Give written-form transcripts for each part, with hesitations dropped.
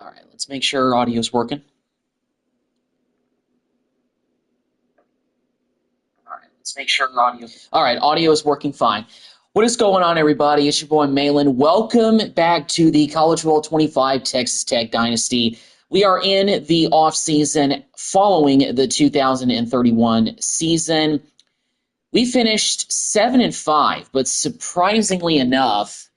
All right, let's make sure our audio's working. All right, let's make sure audio. All right, audio is working fine. What is going on, everybody? It's your boy Malin. Welcome back to the College Football 25 Texas Tech Dynasty. We are in the off-season following the 2031 season. We finished 7-5, but surprisingly enough,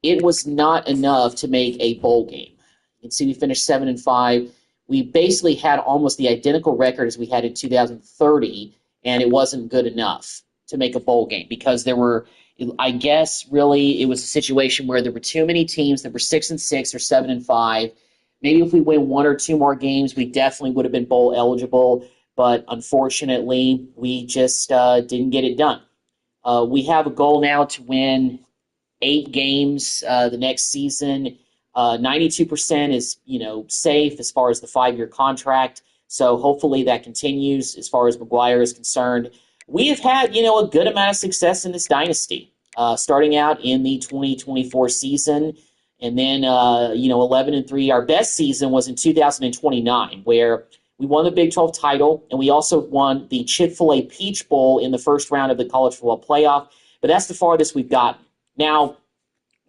it was not enough to make a bowl game. You can see we finished 7-5. We basically had almost the identical record as we had in 2030, and it wasn't good enough to make a bowl game because there were, I guess, really, it was a situation where there were too many teams that were 6-6 or 7-5. Maybe if we win one or two more games, we definitely would have been bowl eligible, but unfortunately, we just didn't get it done. We have a goal now to win 8 games the next season. 92% is, safe as far as the 5-year contract. So hopefully that continues as far as McGuire is concerned. We have had, a good amount of success in this dynasty, starting out in the 2024 season. And then, 11-3. Our best season was in 2029, where we won the Big 12 title, and we also won the Chick-fil-A Peach Bowl in the first round of the college football playoff. But that's the farthest we've gotten. Now,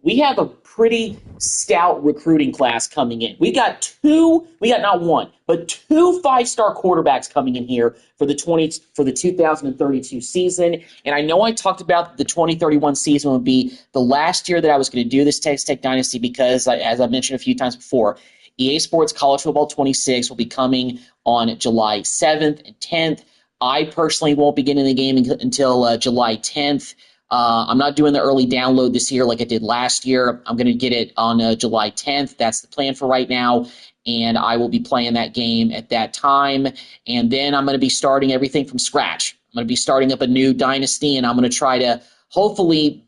we have a pretty stout recruiting class coming in. We got not one, but 2 5-star quarterbacks coming in here for the 2032 season. And I know I talked about the 2031 season would be the last year that I was going to do this Texas Tech Dynasty because, as I mentioned a few times before, EA Sports College Football 26 will be coming on July 7th and 10th. I personally won't be getting the game until July 10th. I'm not doing the early download this year like I did last year. I'm going to get it on July 10th. That's the plan for right now. And I will be playing that game at that time. And then I'm going to be starting everything from scratch. I'm going to be starting up a new dynasty, and I'm going to try to hopefully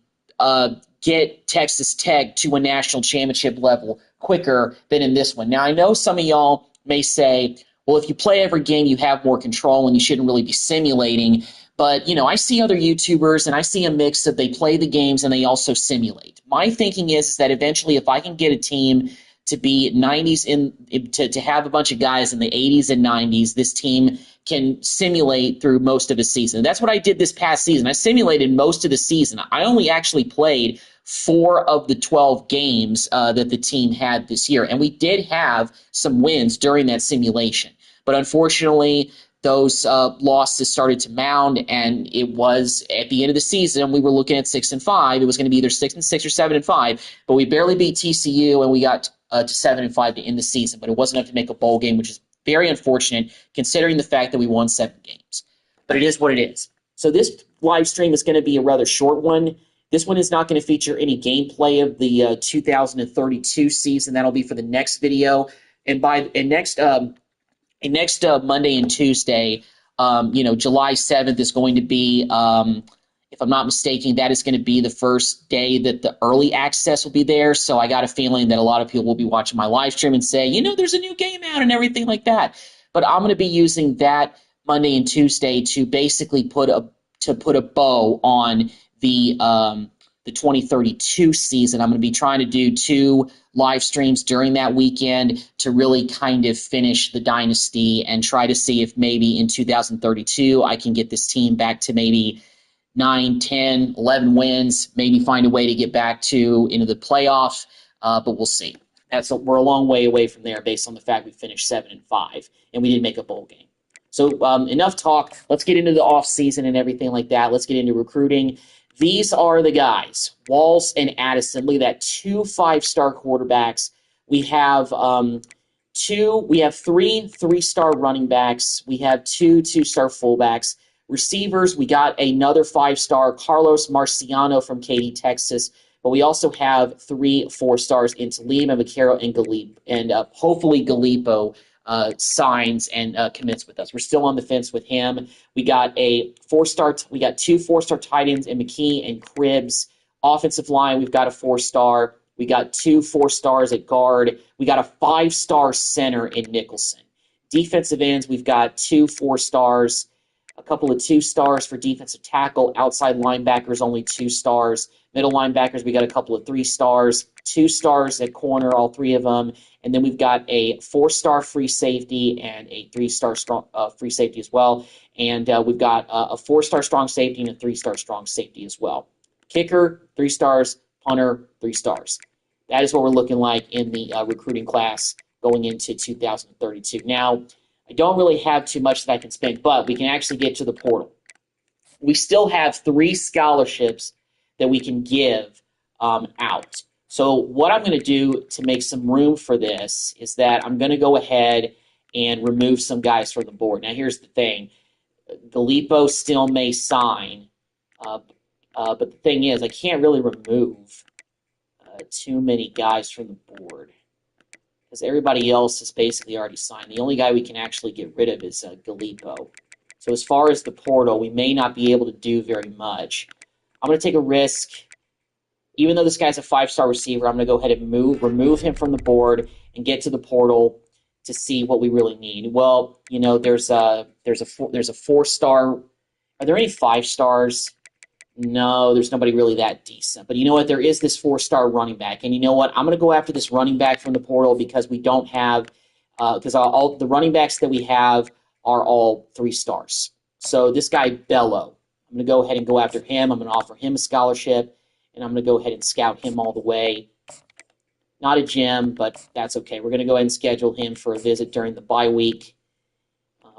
get Texas Tech to a national championship level quicker than in this one. Now, I know some of y'all may say, well, if you play every game, you have more control and you shouldn't really be simulating. But, I see other YouTubers and I see a mix of they play the games and they also simulate. My thinking is that eventually if I can get a team to be 90s to have a bunch of guys in the 80s and 90s, this team can simulate through most of the season. That's what I did this past season. I simulated most of the season. I only actually played 4 of the 12 games that the team had this year. And we did have some wins during that simulation. But unfortunately, those losses started to mound, and it was at the end of the season, we were looking at 6-5. It was going to be either 6-6 or 7-5, but we barely beat TCU, and we got to 7-5 to end the season. But it wasn't enough to make a bowl game, which is very unfortunate considering the fact that we won 7 games. But it is what it is. So this live stream is going to be a rather short one. This one is not going to feature any gameplay of the 2032 season. That'll be for the next video. And next Monday and Tuesday, July 7th is going to be, if I'm not mistaken, that is going to be the first day that the early access will be there. So I got a feeling that a lot of people will be watching my live stream and say, there's a new game out and everything like that. But I'm going to be using that Monday and Tuesday to basically put a bow on the 2032 season. I'm going to be trying to do 2 live streams during that weekend to really kind of finish the dynasty and try to see if maybe in 2032 I can get this team back to maybe 9, 10, 11 wins, maybe find a way to get back into the playoff, but we'll see. We're a long way away from there based on the fact we finished 7-5 and we didn't make a bowl game. So enough talk. Let's get into the offseason and everything like that. Let's get into recruiting. These are the guys, Walls and Addison. Look at that, 2 5-star quarterbacks. We have 3 3-star running backs. We have 2 2-star fullbacks. Receivers, we got another 5-star, Carlos Marciano from Katy, Texas. But we also have 3 4-stars in Lima, Vaquero, and hopefully Galipo signs and commits with us. We're still on the fence with him. We got 2 4-star tight ends in McKee and Cribbs. Offensive line, we've got a 4-star. We got 2 4-stars at guard. We got a 5-star center in Nicholson. Defensive ends, we've got 2 4-stars, a couple of 2 stars for defensive tackle. Outside linebackers, only 2 stars. Middle linebackers, we got a couple of 3 stars, 2 stars at corner, all 3 of them, And then we've got a 4-star free safety and a 3-star strong free safety as well. And we've got a 4-star strong safety and a 3-star strong safety as well. Kicker, 3 stars. Punter, 3 stars. That is what we're looking like in the recruiting class going into 2032. Now, I don't really have too much that I can spend, but we can actually get to the portal. We still have 3 scholarships that we can give out. So what I'm going to do to make some room for this is that I'm going to go ahead and remove some guys from the board. Now, here's the thing. Gallipo still may sign, but the thing is, I can't really remove too many guys from the board because everybody else has basically already signed. The only guy we can actually get rid of is Gallipo. So as far as the portal, we may not be able to do very much. I'm going to take a risk. Even though this guy's a 5-star receiver, I'm going to go ahead and remove him from the board and get to the portal to see what we really need. Well, you know, there's a 4-star. Are there any 5 stars? No, there's nobody really that decent. But you know what? There is this 4-star running back. And you know what? I'm going to go after this running back from the portal because we don't have because all the running backs that we have are all 3 stars. So this guy, Bello, I'm going to go ahead and go after him. I'm going to offer him a scholarship. And I'm going to go ahead and scout him all the way. Not a gem, but that's okay. We're going to go ahead and schedule him for a visit during the bye week.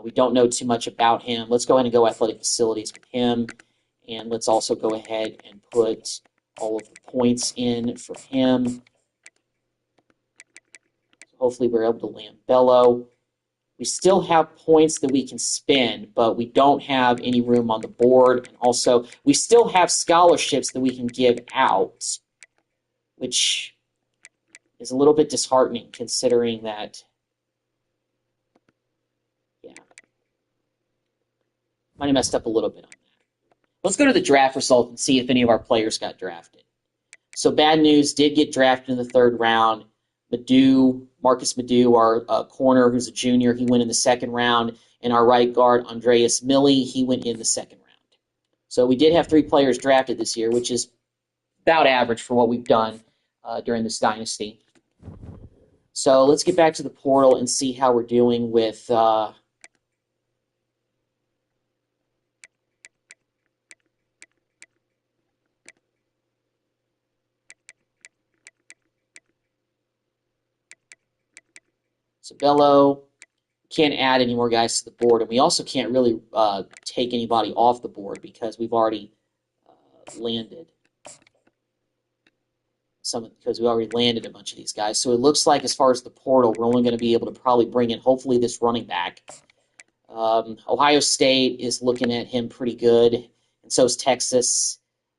We don't know too much about him. Let's go ahead and go athletic facilities with him. And let's also go ahead and put all of the points in for him. Hopefully we're able to land Bello. We still have points that we can spend, but we don't have any room on the board. And also, we still have scholarships that we can give out, which is a little bit disheartening considering that, yeah, might have messed up a little bit on that. Let's go to the draft result and see if any of our players got drafted. So bad news, did get drafted in the 3rd round. Marcus Madu, our corner, who's a junior, he went in the 2nd round. And our right guard, Andreas Millie, he went in the 2nd round. So we did have 3 players drafted this year, which is about average for what we've done during this dynasty. So let's get back to the portal and see how we're doing with So Bello, can't add any more guys to the board, and we also can't really take anybody off the board because we've already landed a bunch of these guys. So it looks like as far as the portal, we're only going to be able to probably bring in hopefully this running back. Ohio State is looking at him pretty good, and so is Texas.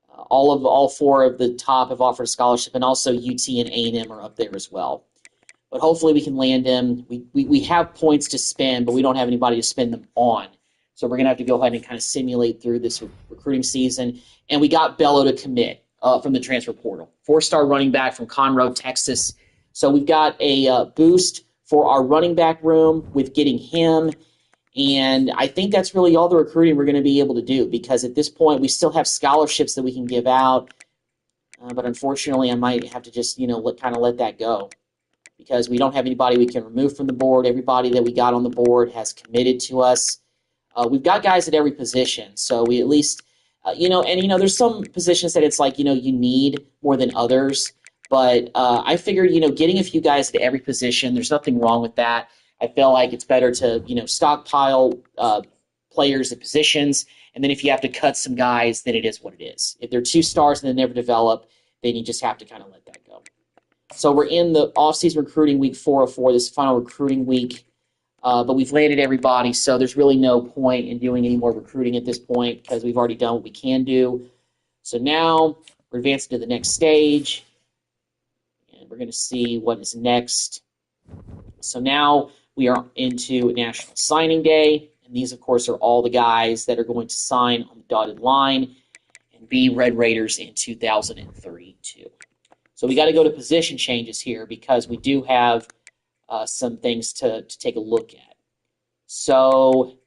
All 4 of the top have offered a scholarship, and also UT and A&M are up there as well. But hopefully we can land him. We have points to spend, but we don't have anybody to spend them on. So we're going to have to go ahead and kind of simulate through this recruiting season. And we got Bello to commit from the transfer portal. 4-star running back from Conroe, Texas. So we've got a boost for our running back room with getting him. And I think that's really all the recruiting we're going to be able to do because at this point we still have scholarships that we can give out. But unfortunately, I might have to just, kind of let that go. Because we don't have anybody we can remove from the board. Everybody that we got on the board has committed to us. We've got guys at every position, so we at least, there's some positions that it's like, you need more than others. But I figured, getting a few guys at every position, there's nothing wrong with that. I feel like it's better to, stockpile players at positions, and then if you have to cut some guys, then it is what it is. If they're 2 stars and they never develop, then you just have to kind of let that go. So we're in the off-season recruiting week 404, this final recruiting week, but we've landed everybody, so there's really no point in doing any more recruiting at this point because we've already done what we can do. So now we're advancing to the next stage, and we're going to see what is next. So now we are into National Signing Day, and these, of course, are all the guys that are going to sign on the dotted line and be Red Raiders in 2032. So we got to go to position changes here because we do have some things to take a look at. So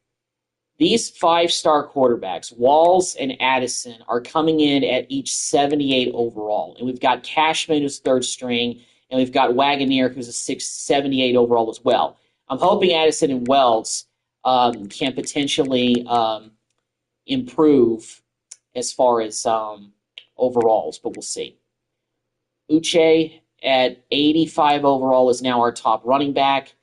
these 5-star quarterbacks, Walls and Addison, are coming in at each 78 overall. And we've got Cashman who's 3rd string, And we've got Wagoneer, who's a 678 overall as well. I'm hoping Addison and Wells can potentially improve as far as overalls, but we'll see. Uche at 85 overall is now our top running back.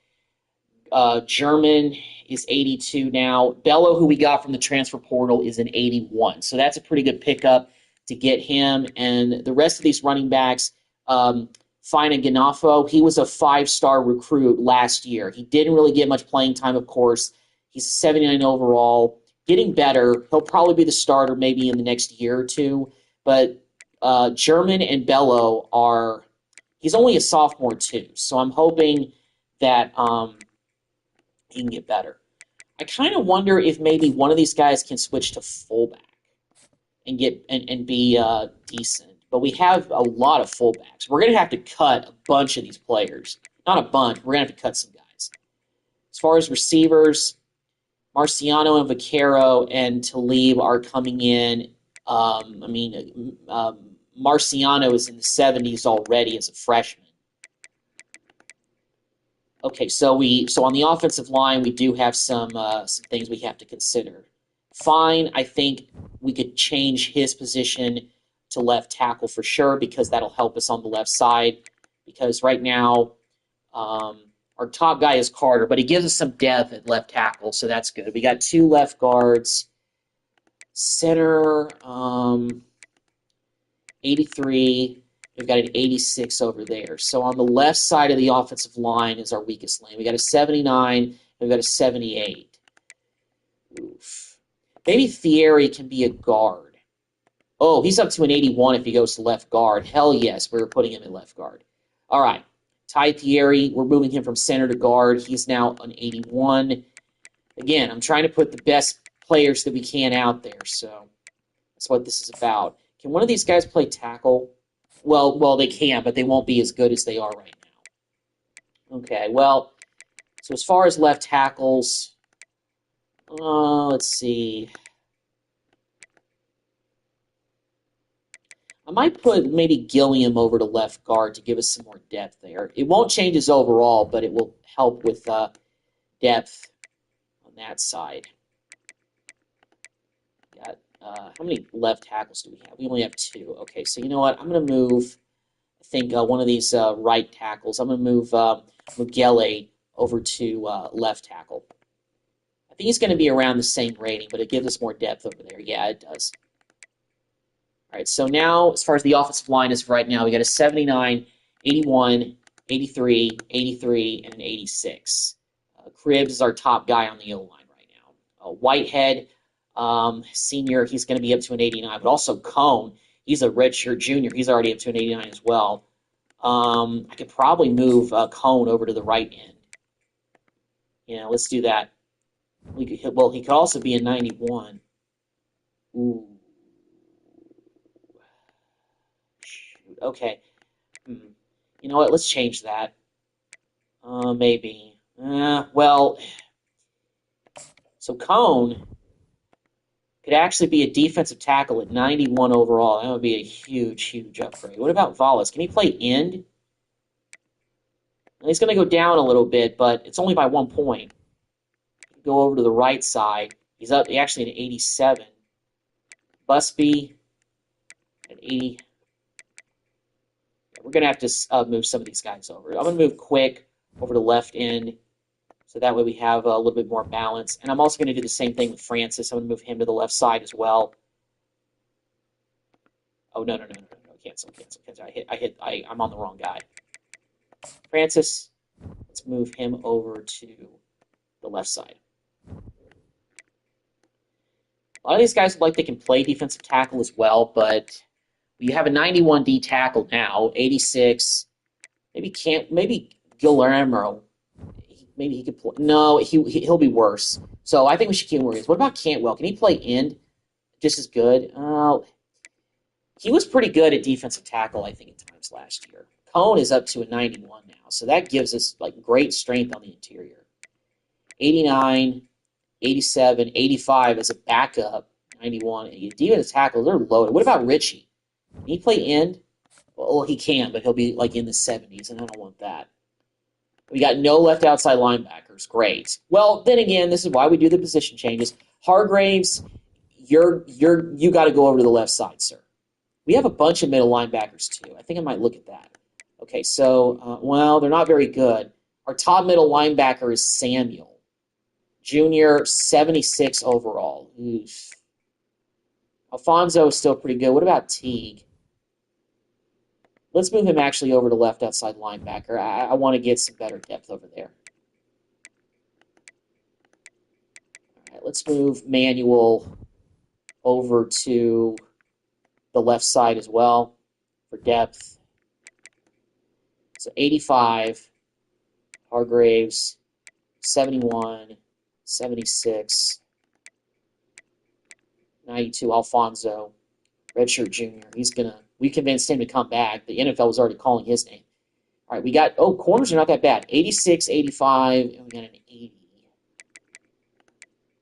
German is 82 now. Bello, who we got from the transfer portal, is an 81. So that's a pretty good pickup to get him. And the rest of these running backs, Fina Ganafo, he was a 5-star recruit last year. He didn't really get much playing time, of course. He's 79 overall, getting better. He'll probably be the starter maybe in the next year or two. But German and Bello are – he's only a sophomore too. So I'm hoping that he can get better. I kind of wonder if maybe one of these guys can switch to fullback and get and be decent. But we have a lot of fullbacks. We're going to have to cut a bunch of these players. Not a bunch. We're going to have to cut some guys. As far as receivers, Marciano and Vaquero and Talib are coming in. Marciano is in the 70s already as a freshman. Okay, so on the offensive line, we do have some things we have to consider. Fine, I think we could change his position to left tackle for sure because that'll help us on the left side. Because right now, our top guy is Carter, but he gives us some depth at left tackle, so that's good. We got 2 left guards. Center, 83. We've got an 86 over there. So on the left side of the offensive line is our weakest lane. We got a 79, and we've got a 78. Oof. Maybe Thierry can be a guard. Oh, he's up to an 81 if he goes to left guard. Hell yes, we're putting him in left guard. All right. Ty Thierry, we're moving him from center to guard. He's now an 81. Again, I'm trying to put the best players that we can out there, so that's what this is about. Can one of these guys play tackle? Well, they can, but they won't be as good as they are right now. Okay, well, so as far as left tackles, let's see. I might put maybe Gilliam over to left guard to give us some more depth there. It won't change his overall, but it will help with depth on that side. Got how many left tackles do we have? We only have 2. Okay, so you know what? I'm going to move, I think, one of these right tackles. I'm going to move Mugele over to left tackle. I think he's going to be around the same rating, but it gives us more depth over there. Yeah, it does. All right, so now, as far as the offensive line is right now, we got a 79, 81, 83, 83, and an 86. Cribbs is our top guy on the O-line right now. Whitehead, senior, he's going to be up to an 89, but also Cone, he's a redshirt junior. He's already up to an 89 as well. I could probably move Cone over to the right end. Yeah, let's do that. He could also be a 91. Ooh. Shoot. Okay. You know what? Let's change that. Maybe. So Cone could actually be a defensive tackle at 91 overall. That would be a huge, huge upgrade. What about Valles? Can he play end? He's going to go down a little bit, but it's only by 1 point. Go over to the right side. He's up actually at 87. Busby at 80. We're going to have to move some of these guys over. I'm going to move Quick over to left end, so that way we have a little bit more balance. And I'm also going to do the same thing with Francis. I'm going to move him to the left side as well. Oh, no. Cancel. I'm on the wrong guy. Francis, let's move him over to the left side. A lot of these guys look like they can play defensive tackle as well, but we have a 91 D tackle now, 86. Maybe Guillermo. Maybe he could play. No, he'll be worse. So I think we should keep him where he is. What about Cantwell? Can he play end just as good? He was pretty good at defensive tackle, I think, at times last year. Cone is up to a 91 now, so that gives us great strength on the interior. 89, 87, 85 as a backup, 91. Defensive tackle, they're loaded. What about Richie? Can he play end? Well, he can, but he'll be like in the 70s, and I don't want that. We got no left outside linebackers. Great. Well, then again, this is why we do the position changes. Hargraves, you got to go over to the left side, sir. We have a bunch of middle linebackers too. I think I might look at that. Okay, so well, they're not very good. Our top middle linebacker is Samuel, junior, 76 overall. Oof. Alfonso is still pretty good. What about Teague? Let's move him actually over to left outside linebacker. I want to get some better depth over there. All right, let's move Manuel over to the left side as well for depth. So 85, Hargraves, 71, 76, 92, Alfonso, redshirt junior. We convinced him to come back. The NFL was already calling his name. All right, we got, corners are not that bad. 86, 85, and we got an 80.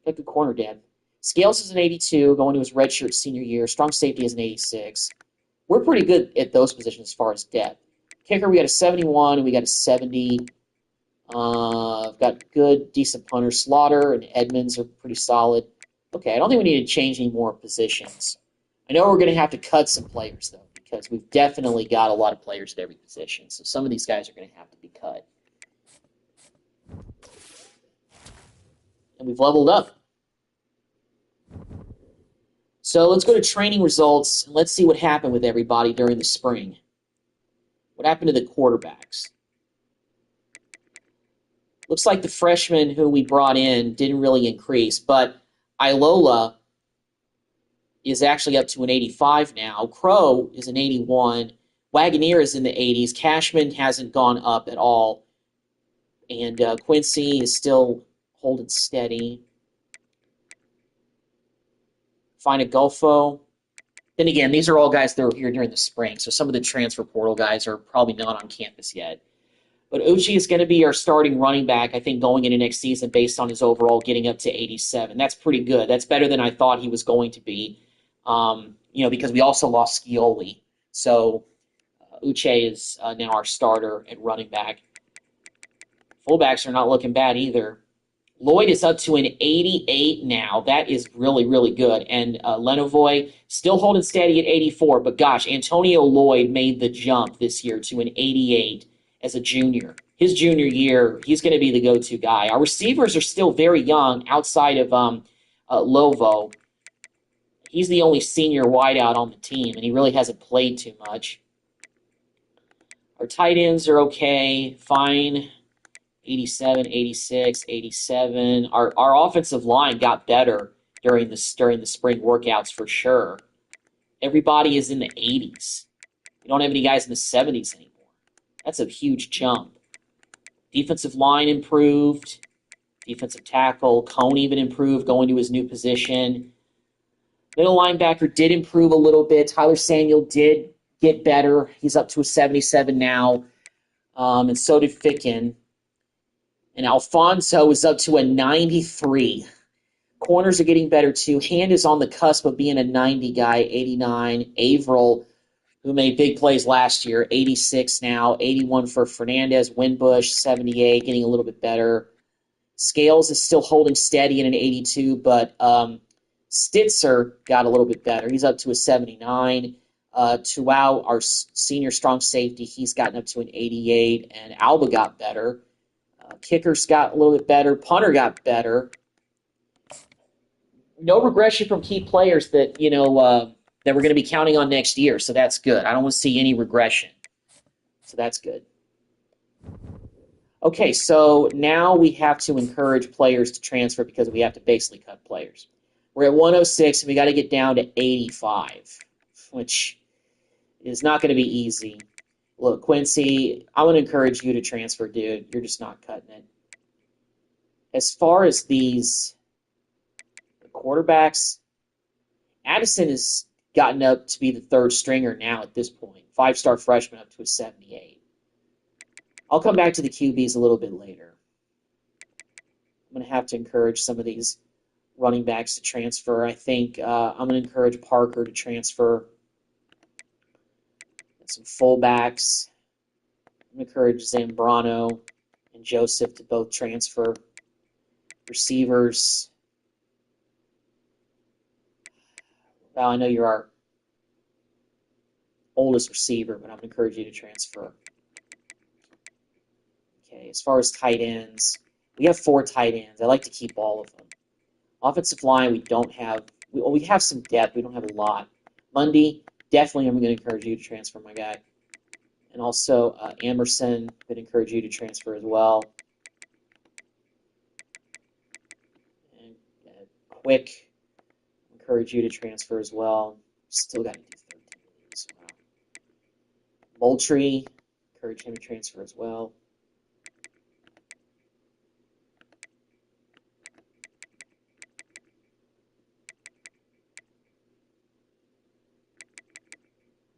Got good corner depth. Scales is an 82, going to his redshirt senior year. Strong safety is an 86. We're pretty good at those positions as far as depth. Kicker, we got a 71, and we got a 70. Got good, decent punters. Slaughter and Edmonds are pretty solid. Okay, I don't think we need to change any more positions. I know we're going to have to cut some players, though, because we've definitely got a lot of players at every position. So some of these guys are going to have to be cut. And we've leveled up. So let's go to training results, and let's see what happened with everybody during the spring. What happened to the quarterbacks? Looks like the freshmen who we brought in didn't really increase, but Ilola is actually up to an 85 now. Crow is an 81. Wagoneer is in the 80s. Cashman hasn't gone up at all. And Quincy is still holding steady. Fina Gulfo. Then again, these are all guys that were here during the spring, so some of the transfer portal guys are probably not on campus yet. But Uchi is going to be our starting running back, I think, going into next season based on his overall getting up to 87. That's pretty good. That's better than I thought he was going to be, because we also lost Scioli. So Uche is now our starter at running back. Fullbacks are not looking bad either. Lloyd is up to an 88 now. That is really, really good. And Lenovoy still holding steady at 84. But gosh, Antonio Lloyd made the jump this year to an 88 as a junior. His junior year, he's going to be the go-to guy. Our receivers are still very young outside of Lovo. He's the only senior wideout on the team, and he really hasn't played too much. Our tight ends are okay, fine. 87, 86, 87. Our offensive line got better during the spring workouts for sure. Everybody is in the 80s. We don't have any guys in the 70s anymore. That's a huge jump. Defensive line improved. Defensive tackle. Cone even improved going to his new position. Middle linebacker did improve a little bit. Tyler Samuel did get better. He's up to a 77 now. And so did Ficken. And Alfonso is up to a 93. Corners are getting better too. Hand is on the cusp of being a 90 guy, 89. Averill, who made big plays last year, 86 now. 81 for Fernandez. Winbush, 78, getting a little bit better. Scales is still holding steady in an 82, but Stitzer got a little bit better. He's up to a 79. Tuau, our senior strong safety, he's gotten up to an 88, and Alba got better. Kickers got a little bit better. Punter got better. No regression from key players that we're going to be counting on next year, so that's good. I don't want to see any regression, so that's good. Okay, so now we have to encourage players to transfer because we have to basically cut players. We're at 106, and we got to get down to 85, which is not going to be easy. Look, Quincy, I want to encourage you to transfer, dude. You're just not cutting it. As far as the quarterbacks, Addison has gotten up to be the third stringer now at this point. 5-star freshman up to a 78. I'll come back to the QBs a little bit later. I'm going to have to encourage some of these running backs to transfer. I think I'm going to encourage Parker to transfer. Some fullbacks. I'm going to encourage Zambrano and Joseph to both transfer. Receivers. Well, I know you're our oldest receiver, but I'm going to encourage you to transfer. Okay, as far as tight ends, we have 4 tight ends. I like to keep all of them. Offensive line, we don't have. We have some depth. We don't have a lot. Mundy, definitely I'm going to encourage you to transfer, my guy. And also Emerson, would encourage you to transfer as well. And Quick, encourage you to transfer as well. Still got to do 13 of these. Wow. Moultrie, encourage him to transfer as well.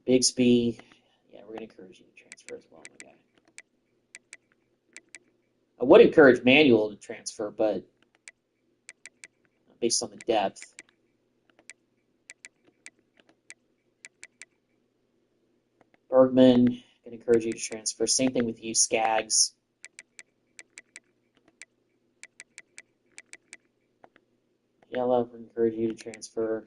Bigsby, yeah, we're going to encourage you to transfer as well, my guy. I would encourage Manuel to transfer, but based on the depth. Bergman, going to encourage you to transfer. Same thing with you, Skaggs. Yella, we encourage you to transfer.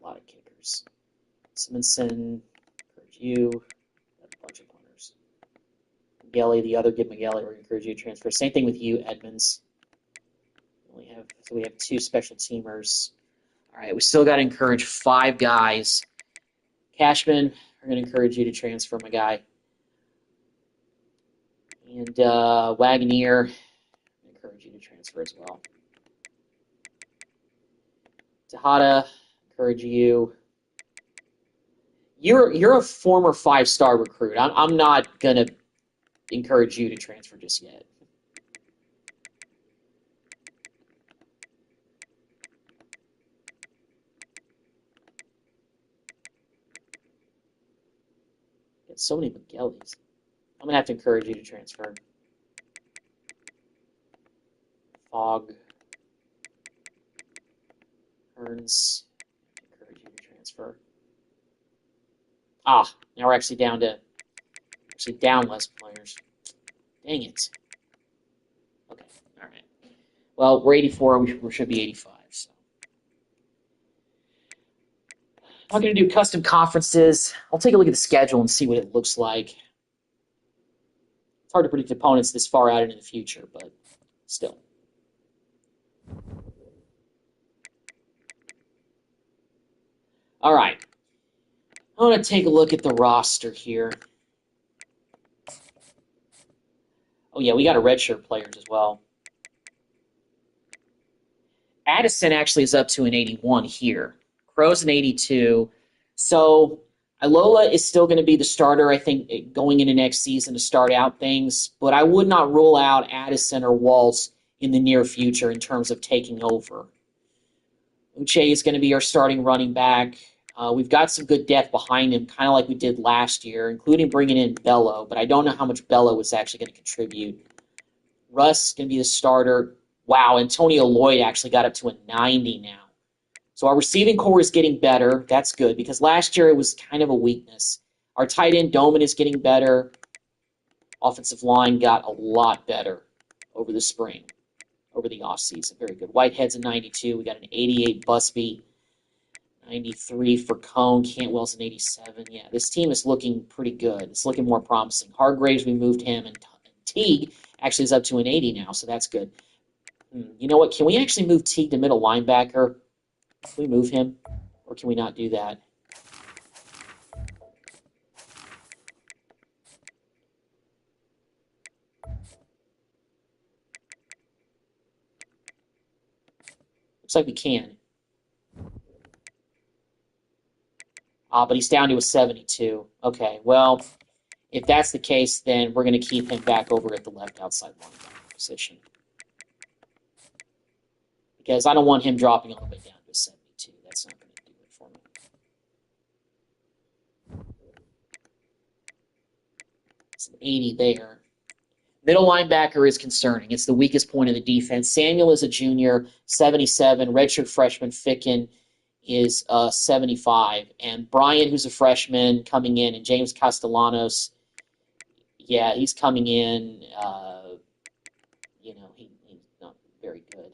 A lot of kickers. Simonson, encourage you. A bunch of punters. Migueli, the other Gib Migueli, we're going to encourage you to transfer. Same thing with you, Edmonds. We have 2 special teamers. All right, we still got to encourage 5 guys. Cashman, we're going to encourage you to transfer, my guy. And Wagoneer, I encourage you to transfer as well. Tejada, encourage you. You're a former 5-star recruit. I'm not gonna encourage you to transfer just yet. Got so many McGillies. I'm gonna have to encourage you to transfer. Fogg, Hearns, encourage you to transfer. Now we're actually down less players. Dang it. Okay, all right. Well, we're 84. We should be 85. So I'm going to do custom conferences. I'll take a look at the schedule and see what it looks like. It's hard to predict opponents this far out into the future, but still. All right. I want to take a look at the roster here. Oh, yeah, we got a redshirt players as well. Addison actually is up to an 81 here. Crow's an 82. So Ilola is still going to be the starter, I think, going into next season to start out things. But I would not rule out Addison or Waltz in the near future in terms of taking over. Uche is going to be our starting running back. We've got some good depth behind him, kind of like we did last year, including bringing in Bello. But I don't know how much Bello is actually going to contribute. Russ is going to be the starter. Wow, Antonio Lloyd actually got up to a 90 now. So our receiving core is getting better. That's good because last year it was kind of a weakness. Our tight end, Doman, is getting better. Offensive line got a lot better over the spring, over the offseason. Very good. Whitehead's a 92. We got an 88 Busby. 93 for Cone. Cantwell's an 87. Yeah, this team is looking pretty good. It's looking more promising. Hargraves, we moved him, and Teague actually is up to an 80 now, so that's good. You know what? Can we actually move Teague to middle linebacker? Can we move him, or can we not do that? Looks like we can. But he's down to a 72. Okay, well, if that's the case, then we're going to keep him back over at the left outside linebacker position. Because I don't want him dropping all the way down to a 72. That's not going to do it for me. It's an 80 there. Middle linebacker is concerning. It's the weakest point of the defense. Samuel is a junior, 77. Redshirt freshman Ficken is 75. And Brian, who's a freshman, coming in, and James Castellanos, yeah, he's coming in. He's not very good.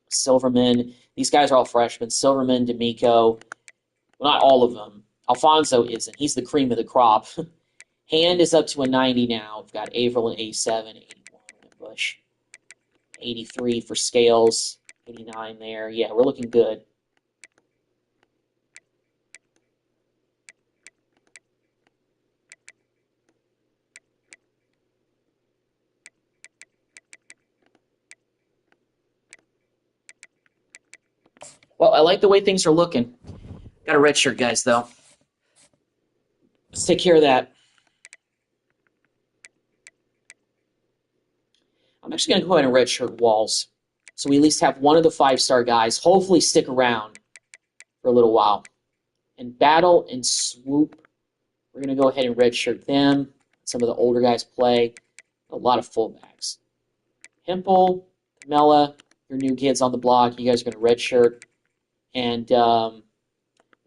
Silverman, these guys are all freshmen. Silverman, D'Amico, well, not all of them. Alfonso isn't. He's the cream of the crop. Hand is up to a 90 now. We've got Averill at 87, 81 Wimbush, 83 for Scales, 89 there. Yeah, we're looking good. Well, I like the way things are looking. Got a red shirt, guys, though. Let's take care of that. I'm actually going to go ahead and redshirt Walls. So we at least have one of the 5-star guys hopefully stick around for a little while. And Battle and Swoop, we're going to go ahead and redshirt them. Some of the older guys play. A lot of fullbacks. Hempel, Camella, your new kids on the block. You guys are going to redshirt. And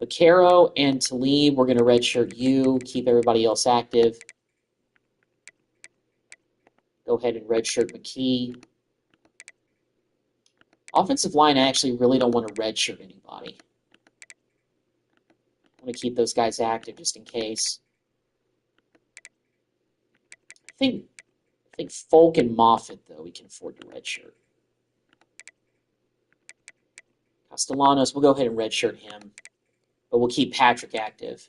Vaquero and Talib, we're going to redshirt you. Keep everybody else active. Go ahead and redshirt McKee. Offensive line, I actually really don't want to redshirt anybody. I want to keep those guys active just in case. I think Folk and Moffitt, though, we can afford to redshirt. Castellanos, we'll go ahead and redshirt him, but we'll keep Patrick active.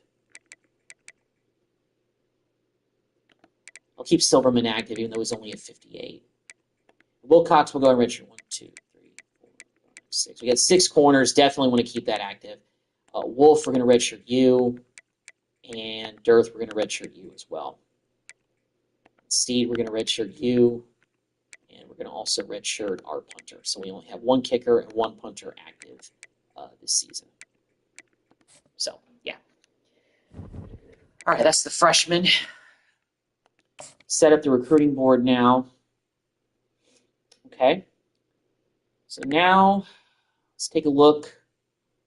I'll keep Silverman active, even though he's only at 58. Wilcox will go and redshirt 1, 2, 3, 4, 5, 6. We got 6 corners. Definitely want to keep that active. Wolf, we're going to redshirt you. And Dearth, we're going to redshirt you as well. Steed, we're going to redshirt you. And we're going to also redshirt our punter. So we only have 1 kicker and 1 punter active this season. So, yeah. All right, that's the freshman. Set up the recruiting board now. Okay. So now let's take a look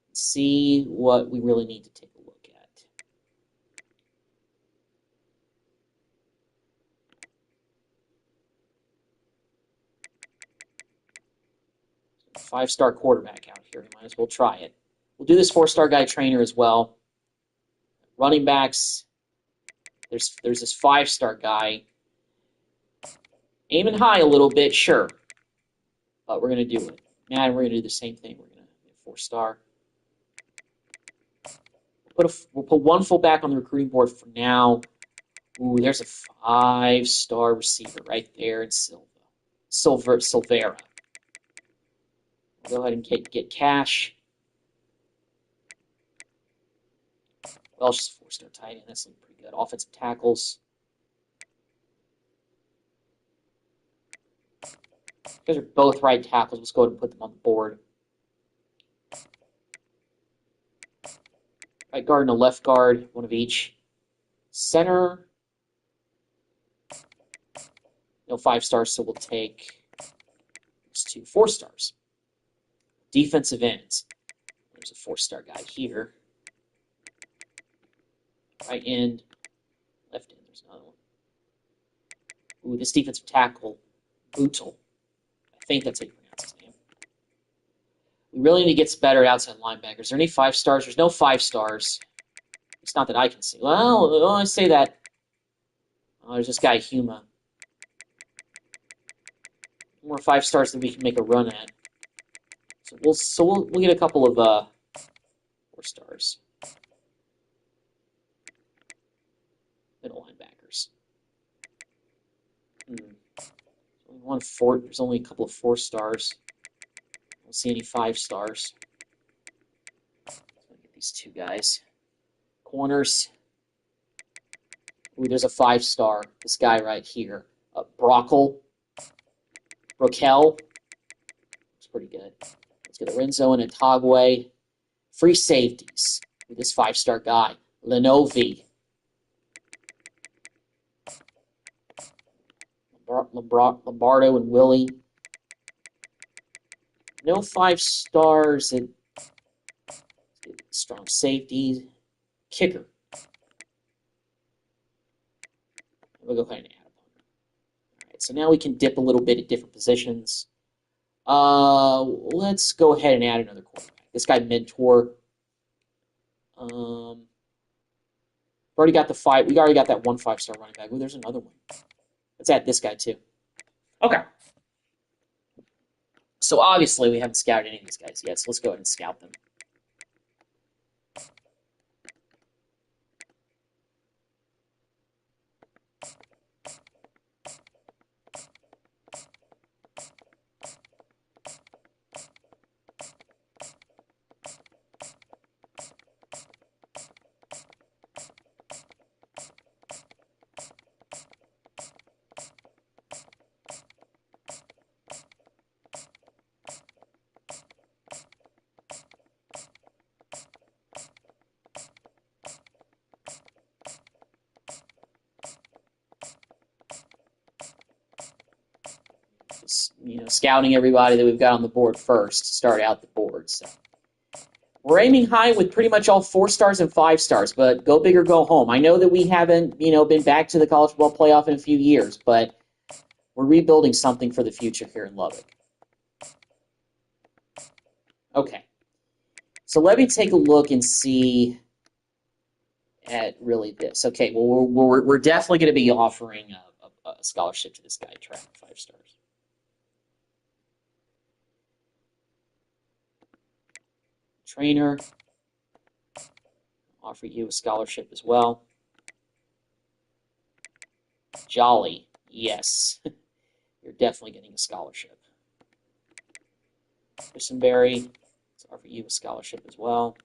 and see what we really need to take a look at. So 5-star quarterback out here. We might as well try it. We'll do this 4-star guy trainer as well. Running backs. There's this 5-star guy. Aiming high a little bit, sure. But we're going to do it. And we're going to do the same thing. We're going to 4-star. We'll put 1 fullback on the recruiting board for now. Ooh, there's a 5-star receiver right there in Silvera. Go ahead and get cash. Well, just 4-star tight end. That's looking pretty good. Offensive tackles. These are both right tackles. Let's go ahead and put them on the board. Right guard and a left guard, one of each. Center. No 5-stars, so we'll take these 2 4-stars. Defensive ends. There's a 4-star guy here. Right end. Left end. There's another one. Ooh, this defensive tackle. Bootle. I think that's how you pronounce his name. We really need to get better at outside linebackers. Are there any 5-stars? There's no 5-stars. It's not that I can see. Well, I say that. Oh, there's this guy, Huma. More 5-stars than we can make a run at. So we'll get a couple of 4-stars. Middle linebackers. There's only a couple of 4-stars. I don't see any 5-stars. Let's get these 2 guys. Corners. Ooh, there's a 5-star. This guy right here. Brockle. Brokel. Looks pretty good. Let's get Lorenzo and Atagwe. Free safeties. With this 5-star guy. Lenovi. Lombardo and Willie. No 5 stars at strong safety. Kicker. We'll go ahead and add a punter. All right, so now we can dip a little bit at different positions. Let's go ahead and add another quarterback. This guy, Mentor. Already got the 5. We already got that 1 5-star running back. Oh, there's another one. Let's add this guy too. Okay. So obviously we haven't scouted any of these guys yet, so let's go ahead and scout them. Scouting everybody that we've got on the board first to start out the board. So we're aiming high with pretty much all 4 stars and 5 stars, but go big or go home. I know that we haven't, been back to the college football playoff in a few years, but we're rebuilding something for the future here in Lubbock. Okay. So let me take a look and see at really this. Okay, well, we're definitely going to be offering a scholarship to this guy, track 5 stars. Trainer, offer you a scholarship as well. Jolly, yes. You're definitely getting a scholarship. Christenberry, let's offer you a scholarship as well.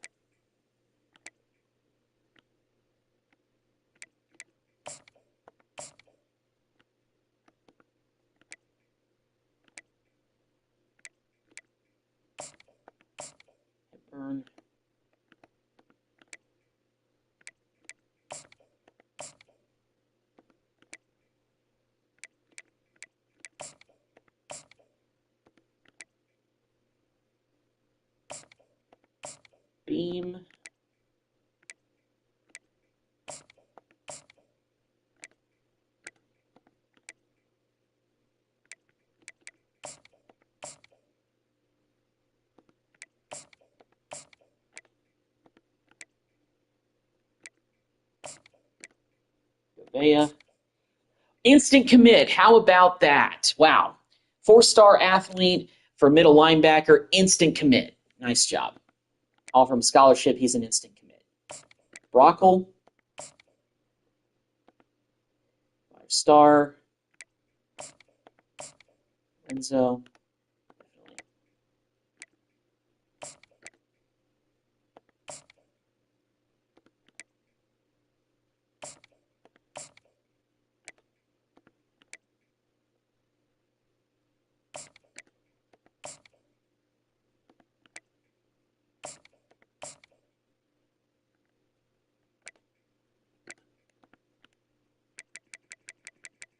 Hepburn. Beam. Gouveia. Instant commit. How about that? Wow. 4-star athlete for middle linebacker. Instant commit. Nice job. Offer him scholarship. He's an instant commit. Brockle. 5-star. Renzo.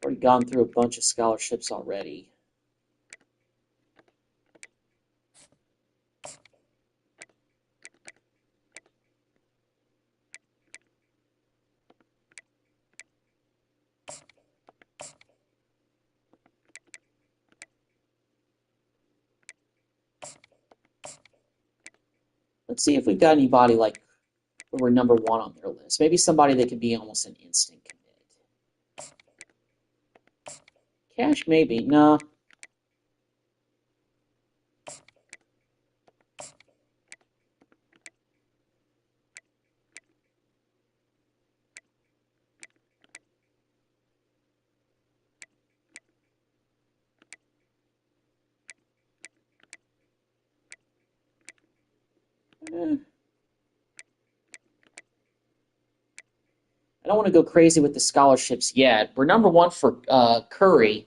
Already gone through a bunch of scholarships already. Let's see if we've got anybody like when we're number 1 on their list. Maybe somebody that could be almost an instant commit. Cash, maybe. No. I don't want to go crazy with the scholarships yet. We're number 1 for Curry.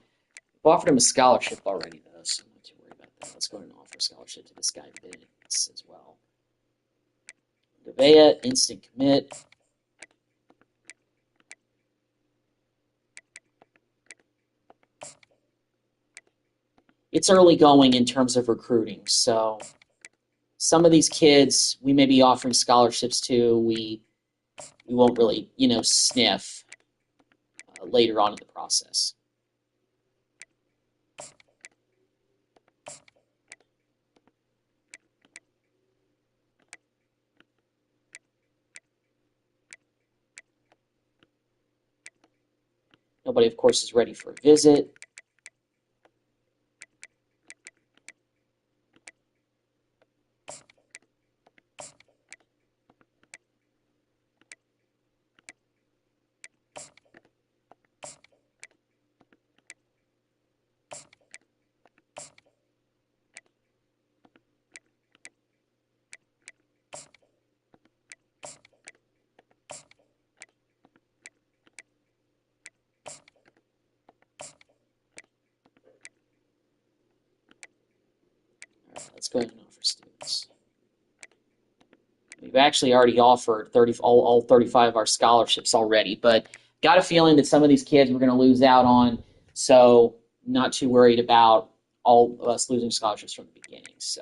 We've offered him a scholarship already, though, so I'm not too worried about that. Let's go ahead and offer a scholarship to this guy Vince as well. Gouveia, instant commit. it's early going in terms of recruiting. So some of these kids we may be offering scholarships to, we won't really, sniff later on in the process. Nobody, of course, is ready for a visit. Let's go ahead and offer students. We've actually already offered all 35 of our scholarships already, but got a feeling that some of these kids we're going to lose out on, so not too worried about all of us losing scholarships from the beginning. So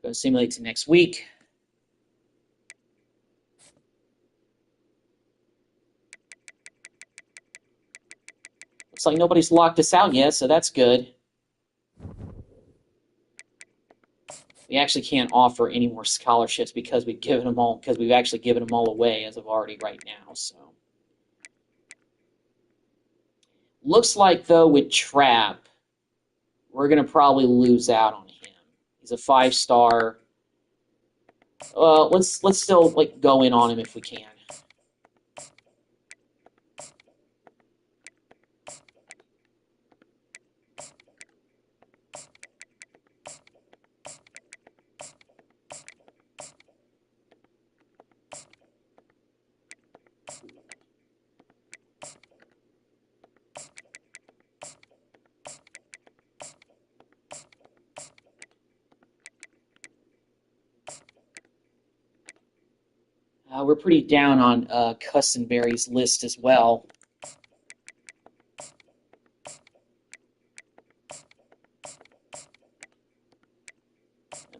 going to simulate to next week. Looks like nobody's locked us out yet, so that's good. We actually can't offer any more scholarships because we've actually given them all away as of already right now. So looks like though with Trap, we're gonna probably lose out on him. He's a 5-star. Let's still go in on him if we can. We're pretty down on Cussenberry's list as well.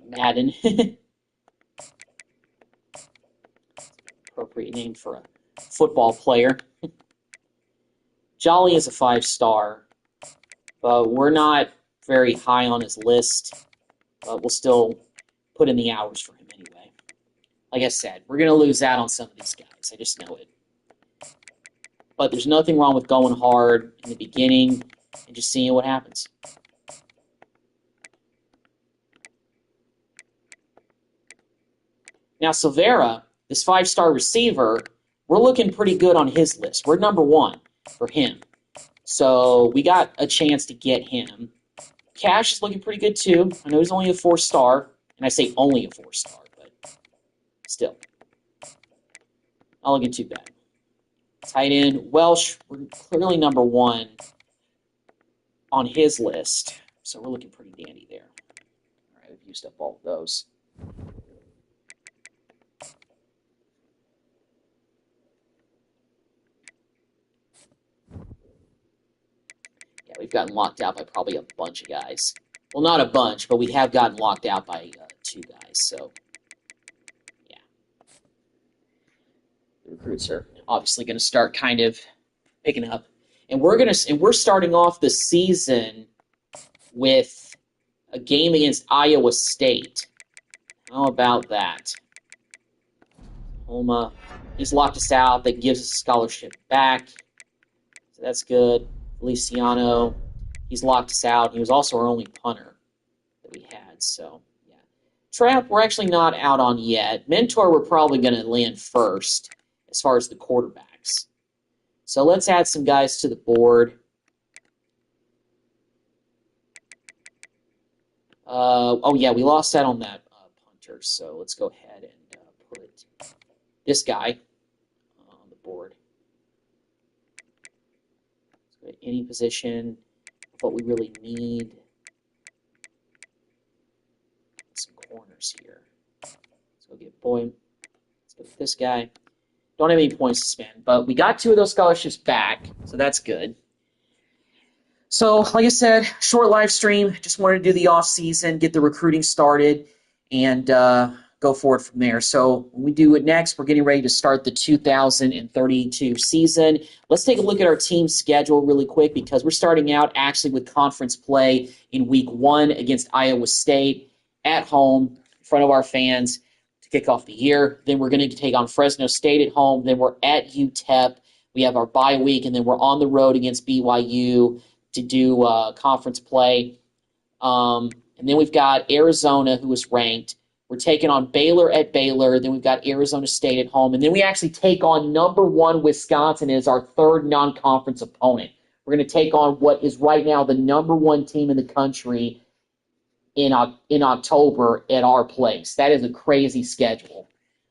Madden. Appropriate name for a football player. Jolly is a 5-star, but we're not very high on his list. But we'll still put in the hours for him anyway. Like I said, we're going to lose out on some of these guys. I just know it. But there's nothing wrong with going hard in the beginning and just seeing what happens. Now, Silvera, this 5-star receiver, we're looking pretty good on his list. We're number 1 for him. So we got a chance to get him. Cash is looking pretty good too. I know he's only a 4-star, and I say only a 4-star, but still. Not looking too bad. Tight end, Welsh, we're clearly number 1 on his list, so we're looking pretty dandy there. All right, we've used up all of those. Yeah, we've gotten locked out by probably a bunch of guys. Well, not a bunch, but we have gotten locked out by 2 guys, so yeah. The recruits are obviously going to start kind of picking up. And we're starting off the season with a game against Iowa State. How about that? Homa, he's locked us out. That gives us a scholarship back. So that's good. Feliciano, he's locked us out. He was also our only punter that we had. So, yeah. Trap, we're actually not out on yet. Mentor, we're probably going to land first as far as the quarterbacks. So let's add some guys to the board. Oh, yeah, we lost out on that punter. So let's go ahead and put this guy on the board. So any position of what we really need. Some corners here. Let's go get Boyd. Let's go get this guy. Don't have any points to spend, but we got 2 of those scholarships back, so that's good. So, like I said, short live stream. Just wanted to do the off season, get the recruiting started, and go forward from there. So, when we do it next, we're getting ready to start the 2032 season. Let's take a look at our team schedule really quick because we're starting out actually with conference play in week 1 against Iowa State at home in front of our fans to kick off the year. Then we're going to take on Fresno State at home. Then we're at UTEP. We have our bye week, and then we're on the road against BYU to do conference play. And then we've got Arizona, who is ranked. We're taking on Baylor at Baylor. Then we've got Arizona State at home. And then we actually take on #1 Wisconsin as our third non-conference opponent. We're going to take on what is right now the #1 team in the country in October at our place. That is a crazy schedule.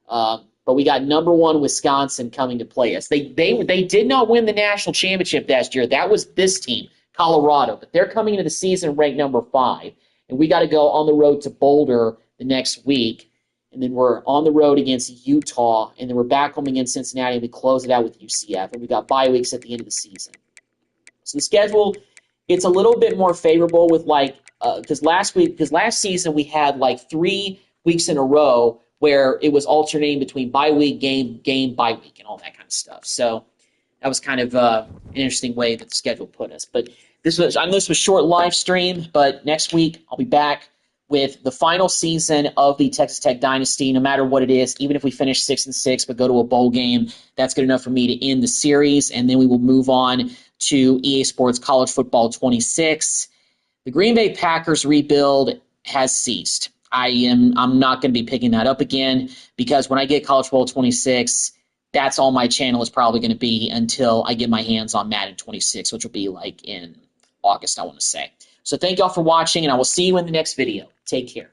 But we got #1 Wisconsin coming to play us. They did not win the national championship last year. That was this team, Colorado. But they're coming into the season ranked #5. And we got to go on the road to Boulder the next week. And then we're on the road against Utah. And then we're back home against Cincinnati. And we close it out with UCF. And we got bye weeks at the end of the season. So the schedule, it's a little bit more favorable with because last season we had 3 weeks in a row where it was alternating between bye week, game, bye week, and all that kind of stuff. So that was kind of an interesting way that the schedule put us. But I know this was short live stream, but next week I'll be back with the final season of the Texas Tech Dynasty, no matter what it is. Even if we finish 6-6 but go to a bowl game, that's good enough for me to end the series, and then we will move on to EA Sports College Football 26. The Green Bay Packers rebuild has ceased. I'm not going to be picking that up again because when I get College Football 26, that's all my channel is probably going to be until I get my hands on Madden 26, which will be in August, I want to say. So thank y'all for watching, and I will see you in the next video. Take care.